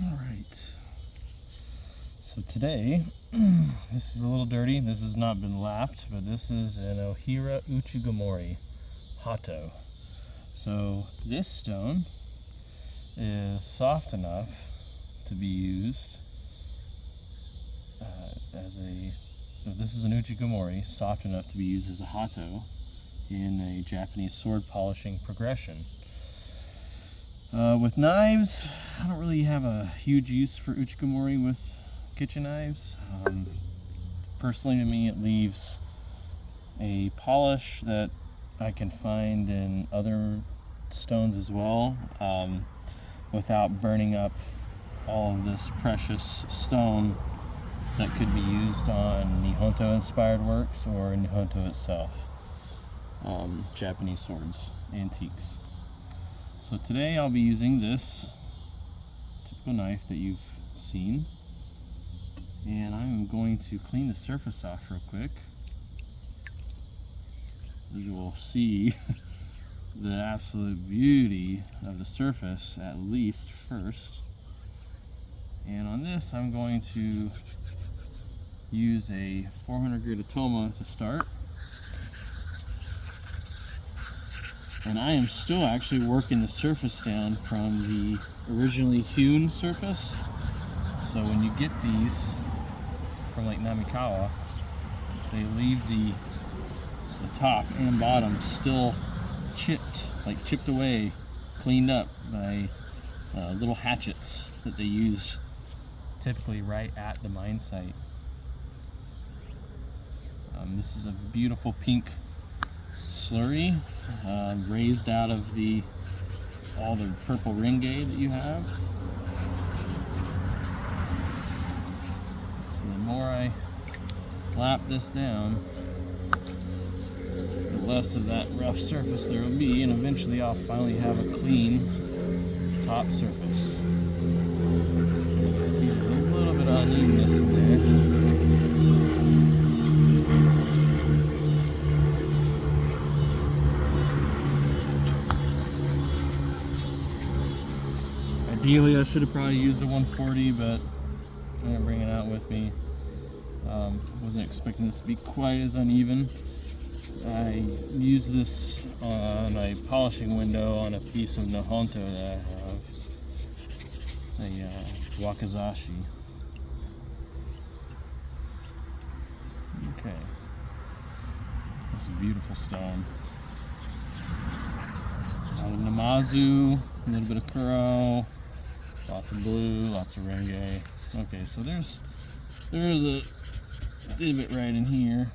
Alright, so today, this is a little dirty. This has not been lapped, but this is an Ohira Uchigumori Hato. So this stone is soft enough to be used this is an Uchigumori, soft enough to be used as a Hato in a Japanese sword polishing progression. With knives, I don't really have a huge use for Uchigumori with kitchen knives. Personally, to me, it leaves a polish that I can find in other stones as well, without burning up all of this precious stone that could be used on Nihonto inspired works or Nihonto itself. Japanese swords, antiques. So today I'll be using this typical knife that you've seen, and I'm going to clean the surface off real quick. You will see the absolute beauty of the surface at least first. And on this I'm going to use a 400 grit Atoma to start. And I am still actually working the surface down from the originally hewn surface. So when you get these from like Namikawa, they leave the top and bottom still chipped away, cleaned up by little hatchets that they use typically right at the mine site. This is a beautiful pink slurry, raised out of all the purple ringay that you have. So the more I lap this down, the less of that rough surface there will be, and eventually I'll finally have a clean top surface. You can see there's a little bit of unevenness in there. Ideally, I should have probably used the 140, but I'm going to bring it out with me. Wasn't expecting this to be quite as uneven. I used this on a polishing window on a piece of Nihonto that I have, a Wakizashi. Okay, this is a beautiful stone. A lot of Namazu, a little bit of Kuro. Lots of blue, lots of ringay. Okay, so there's a divot right in here.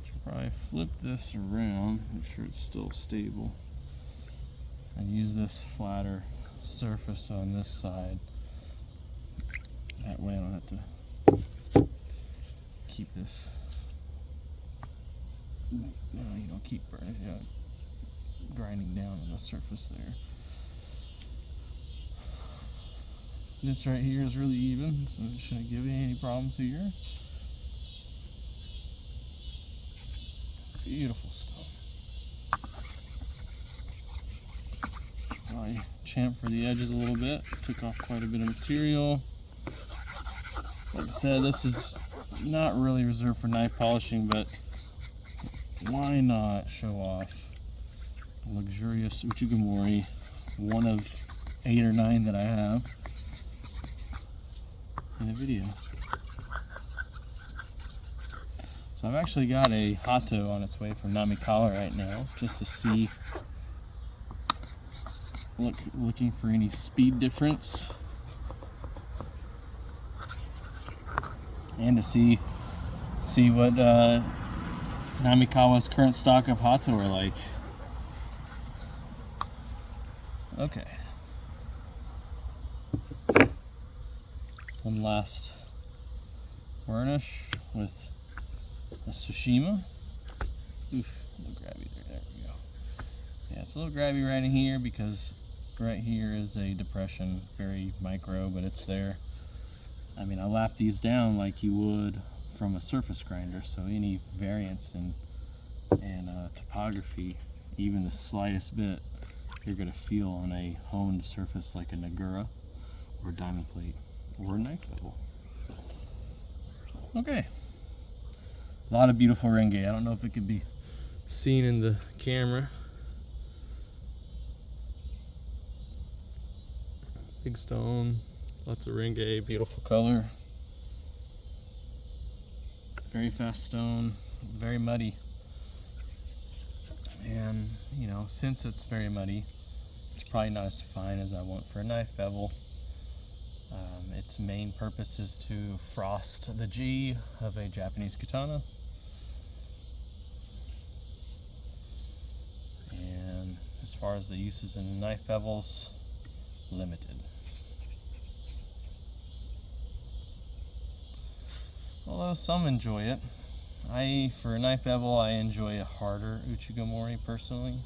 Should probably flip this around, make sure it's still stable, and use this flatter surface on this side. That way I don't have to keep this. You don't keep burning. Grinding down on the surface there. This right here is really even, so it shouldn't give you any problems here. Beautiful stone. I chamfered the edges a little bit, took off quite a bit of material. Like I said, this is not really reserved for knife polishing, but why not show off luxurious Uchigumori, one of 8 or 9 that I have, in a video. So I've actually got a Hato on its way from Namikawa right now, just to see, looking for any speed difference, and to see what Namikawa's current stock of Hato are like. Okay. One last varnish with a Tsushima. Oof, a little grabby there. There we go. Yeah, it's a little grabby right in here because right here is a depression, very micro, but it's there. I mean, I lap these down like you would from a surface grinder, so any variance in topography, even the slightest bit, you're going to feel on a honed surface like a Nagura or a diamond plate or a knife bevel. Okay. A lot of beautiful renge. I don't know if it could be seen in the camera. Big stone, lots of renge, beautiful color. Very fast stone, very muddy. And, you know, since it's very muddy, it's probably not as fine as I want for a knife bevel. Its main purpose is to frost the G of a Japanese katana. And as far as the uses in knife bevels, limited. Although some enjoy it. For a knife bevel, I enjoy a harder Uchigumori personally.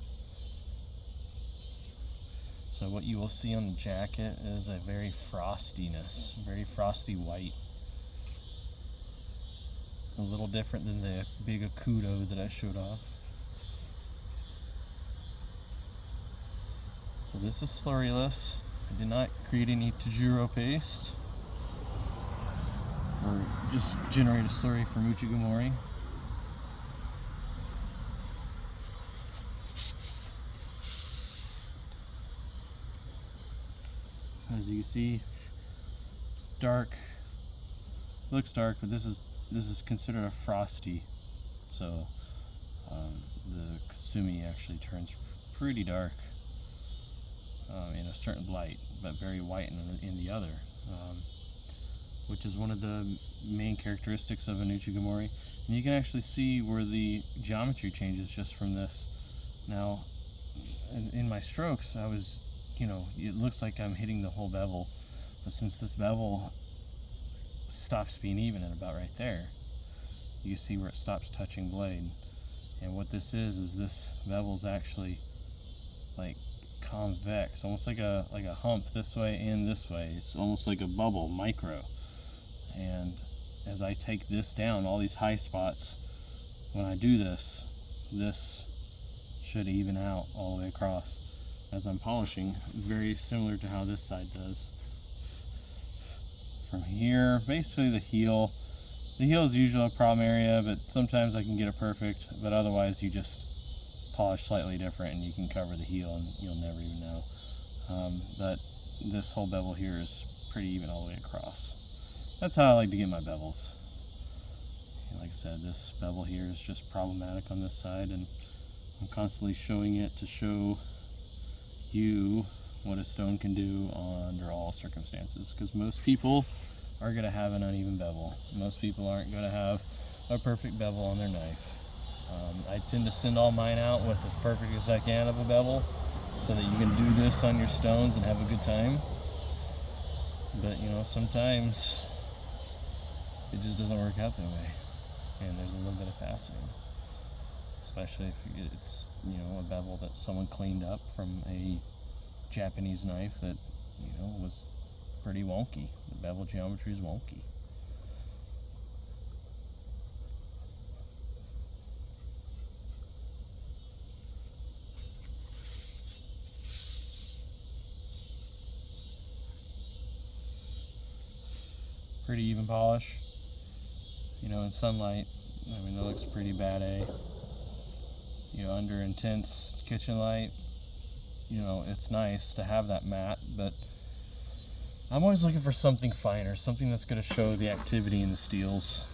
So what you will see on the jacket is a very frostiness, very frosty white. A little different than the big Akudo that I showed off. So this is slurryless. I did not create any Tajiro paste or just generate a slurry from Uchigumori. As you can see, dark, looks dark, but this is considered a frosty. So the Kasumi actually turns pretty dark in a certain light, but very white in the other, which is one of the main characteristics of an Uchigumori. And you can actually see where the geometry changes just from this. Now, in my strokes, I was, you know, it looks like I'm hitting the whole bevel, but since this bevel stops being even at about right there, you see where it stops touching blade. And what this is this bevel's actually like convex, almost like a hump this way and this way. It's almost like a bubble, micro. And as I take this down, all these high spots, when I do this should even out all the way across. As I'm polishing, very similar to how this side does. From here, basically the heel is usually a problem area, but sometimes I can get it perfect, but otherwise you just polish slightly different and you can cover the heel and you'll never even know. But this whole bevel here is pretty even all the way across. That's how I like to get my bevels. Like I said, this bevel here is just problematic on this side, and I'm constantly showing it to show you what a stone can do under all circumstances, because most people are going to have an uneven bevel. Most people aren't going to have a perfect bevel on their knife. I tend to send all mine out with as perfect as I can of a bevel so that you can do this on your stones and have a good time. But you know, sometimes it just doesn't work out that way, and there's a little bit of faceting, especially if it's, you know, a bevel that someone cleaned up from a Japanese knife that, you know, was pretty wonky. The bevel geometry is wonky. Pretty even polish. You know, in sunlight, I mean, it looks pretty bad, eh? You know, under intense kitchen light, you know, it's nice to have that matte, but I'm always looking for something finer, something that's going to show the activity in the steels.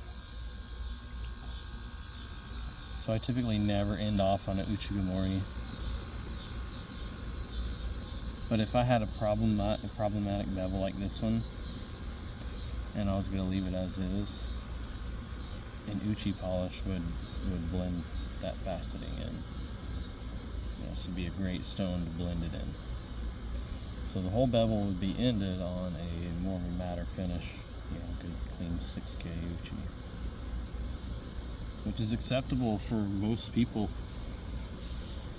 So I typically never end off on an Uchigumori. But if I had a problematic bevel like this one, and I was going to leave it as is, an Uchi polish would blend that faceting in. You know, this would be a great stone to blend it in. So the whole bevel would be ended on a more of a matter finish, you know, good clean 6K Uchi, which is acceptable for most people.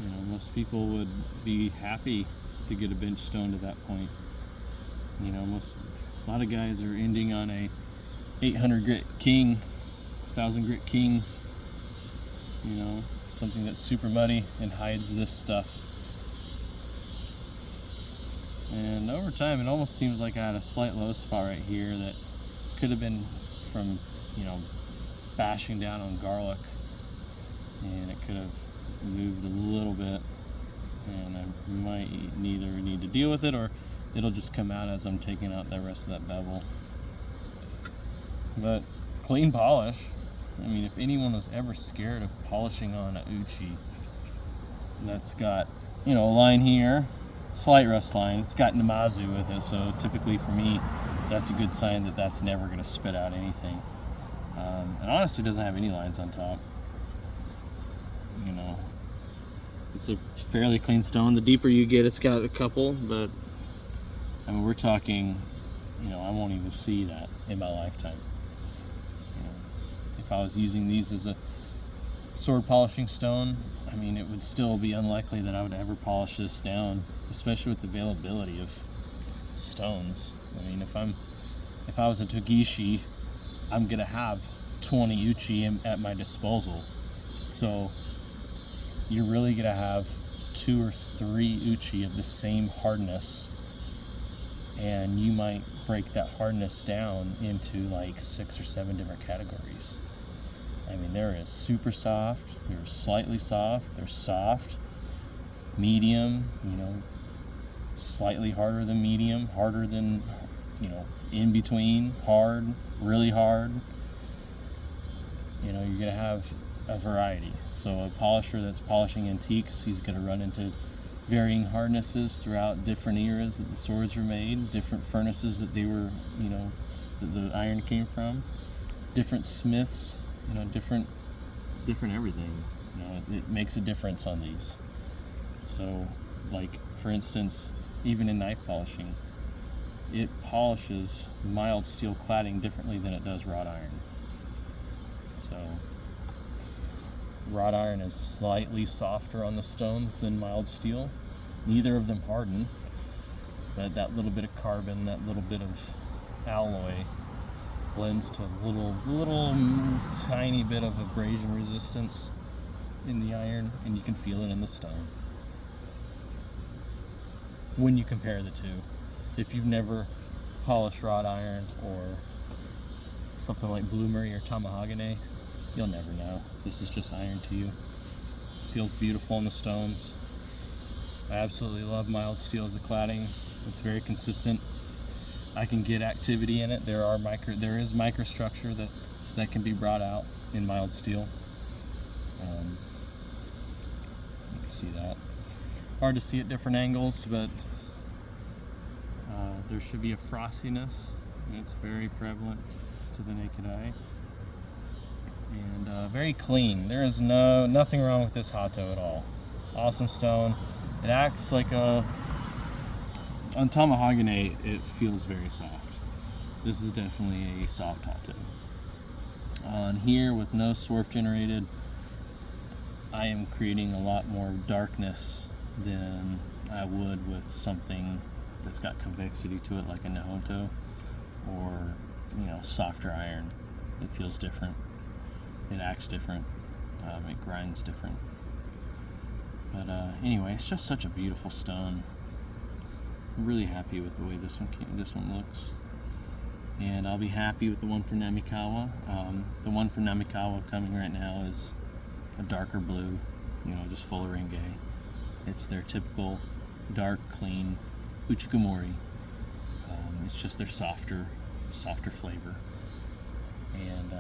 You know, most people would be happy to get a bench stone to that point. You know, a lot of guys are ending on a 800 grit king, 1000 grit king. You know, something that's super muddy and hides this stuff. And over time, it almost seems like I had a slight low spot right here that could have been from, you know, bashing down on garlic, and it could have moved a little bit, and I might either need to deal with it or it'll just come out as I'm taking out the rest of that bevel. But clean polish. I mean, if anyone was ever scared of polishing on a Uchi that's got, you know, a line here, slight rust line, it's got Namazu with it, so typically for me that's a good sign that that's never going to spit out anything. And honestly, it doesn't have any lines on top. You know, it's a fairly clean stone. The deeper you get, it's got a couple, but I mean, we're talking, you know, I won't even see that in my lifetime. You know, if I was using these as a sword polishing stone, I mean, it would still be unlikely that I would ever polish this down, especially with the availability of stones. I mean, if I was a Togishi, I'm gonna have 20 Uchi at my disposal. So you're really gonna have 2 or 3 Uchi of the same hardness, and you might break that hardness down into like 6 or 7 different categories. I mean, there is super soft, there's slightly soft, there's soft, medium, you know, slightly harder than medium, harder than, you know, in between, hard, really hard. You know, you're gonna have a variety. So a polisher that's polishing antiques, he's gonna run into varying hardnesses throughout different eras that the swords were made, different furnaces that they were, you know, that the iron came from, different smiths, you know, different everything. You know, it makes a difference on these. So, like, for instance, even in knife polishing, it polishes mild steel cladding differently than it does wrought iron. So, wrought iron is slightly softer on the stones than mild steel. Neither of them harden, but that little bit of carbon, that little bit of alloy blends to a little tiny bit of abrasion resistance in the iron, and you can feel it in the stone when you compare the two. If you've never polished wrought iron or something like bloomery or tamahagane, you'll never know. This is just iron to you. It feels beautiful on the stones. I absolutely love mild steel as a cladding. It's very consistent. I can get activity in it. There is microstructure that can be brought out in mild steel. You can see that. Hard to see at different angles, but there should be a frostiness, and it's very prevalent to the naked eye. And very clean. There is nothing wrong with this Hato at all. Awesome stone. It acts like a... On tamahagane, it feels very soft. This is definitely a soft Hato. On here, with no swarf generated, I am creating a lot more darkness than I would with something that's got convexity to it, like a Nahoto, or, you know, softer iron. It feels different. It acts different. It grinds different. But anyway, it's just such a beautiful stone. I'm really happy with the way this one looks, and I'll be happy with the one from Namikawa. The one from Namikawa coming right now is a darker blue, you know, just full of renge. It's their typical dark, clean Uchigumori. It's just their softer flavor. And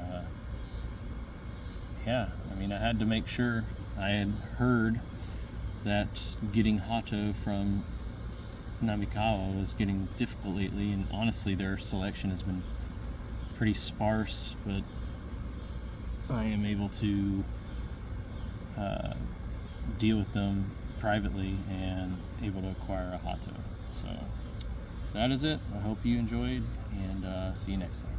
yeah, I mean, I had to make sure. I had heard that getting Hato from Namikawa was getting difficult lately, and honestly their selection has been pretty sparse, but I am able to deal with them privately and able to acquire a Hato. So that is it. I hope you enjoyed, and see you next time.